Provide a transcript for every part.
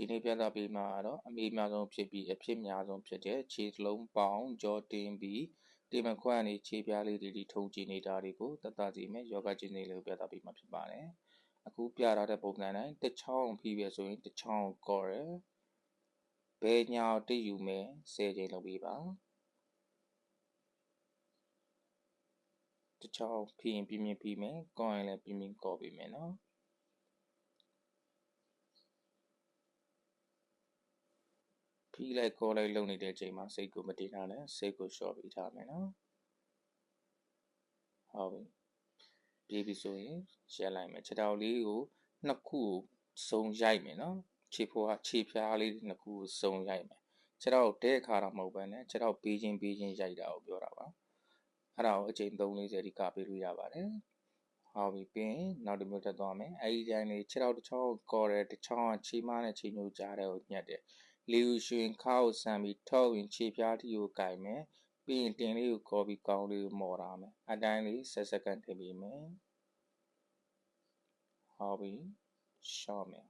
ဒီနေ့ပြသပေးမှာတော့အမေးများဆုံးဖြစ်ပြီးအဖြစ်များဆုံးဖြစ်တဲ့ခြေစလုံးပေါင်းကြောတင်းပြီးဒီမခွန်းကနေခြေပြားလေးတွေထုံကြည့်နေတာတွေကိုတတ်ကြည့်မယ်ယောဂကျင့်စဉ်လေးကိုပြသပေးမှာဖြစ်ပါတယ်အခုပြထားတဲ့ပုံစံတိုင်းတစ်ချောင်းပြီးပြီဆိုရင်တစ်ချောင်းကော်ရယ်ဘယ်ညာတိယူမယ်10ချိန်လုပ်ပေးပါတစ်ချောင်းပြီးရင်ပြင်းပြင်းပြီးမယ်ကော်ရင်လည်းပြင်းပြင်းကော်ပေးမယ်နော်ပြီးလိုက်ကော်လိုက်လုပ်နေတဲ့အချိန်မှာစိတ်ကိုမတင်ထားနဲ့စိတ်ကိုလျှော့ပေးထားမယ်နော်ဟုတ်ပြီပြီးပြီဆိုရင်ရက်လိုက်မယ်ခြေထောက်လေးကိုနှစ်ခုစုံရိုက်မယ်နော်ခြေဖွားခြေဖြားလေးနှစ်ခုစုံရိုက်မယ်ခြေထောက်တဲခါတော့မဟုတ်ဘဲနဲ့ခြေထောက်ပေးချင်းရိုက်တာကိုပြောတာပါအဲ့ဒါကိုအချိန်340ဒီကပေးလို့ရပါတယ်ဟုတ်ပြီပြီးရင်နောက်တစ်မျိုးတက်သွားမယ်အဲ့ဒီတိုင်းလေးခြေထောက်တစ်ချောင်းကော်တယ်တစ်ချောင်းခြေမနဲ့ခြေညှိုးကြားတဲ့ကိုညှက်တယ်လေယူရွှင်ခါကိုဆမ်းပြီးထုတ်ရင်ခြေဖြားတီကိုကင်မယ်ပြီးရင်တင်လေးကိုကော်ပြီးကောင်းလေးကိုမော်ထားမယ်အတိုင်းလေး10စက္ကန့်ထည့်ပေးမယ်ဟုတ်ပြီရှော့မယ်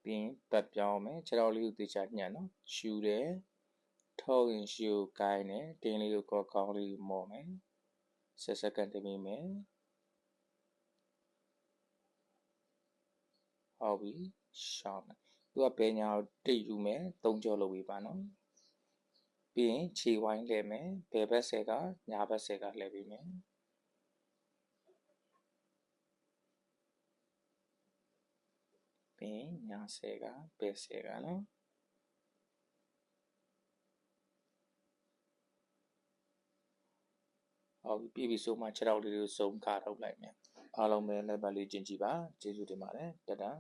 ပြီးရင်ပတ်ပြောင်းမယ်ခြေထောက်လေးကိုတေချာညှက်နော်ရှူတယ်ထုတ်ရင်ရှူကိုင်းတယ်တင်လေးကိုကော်ကောင်းလေးကိုမော်မယ်10စက္ကန့်ထည့်ပေးမယ်ဟုတ်ပြီရှော့မယ်သူကဘယ်ညာတိတ်ယူမယ်3ကြောလုပ်ပေးပါနော်ပြီးရင်ခြေဝိုင်းလှည့်မယ်ဘယ်ဘက်10ကညာဘက်10ကလှည့်ပေးမယ်ပြီးရင်ညာ10ကဘယ်10ကနော်ဟုတ်ပြီပြီးပြီဆိုမှခြေထောက်လေးကိုစုံခါထုတ်လိုက်မယ်အားလုံးပဲလက်ပတ်လေးကျင့်ကြည့်ပါကျေးဇူးတင်ပါတယ်တတာ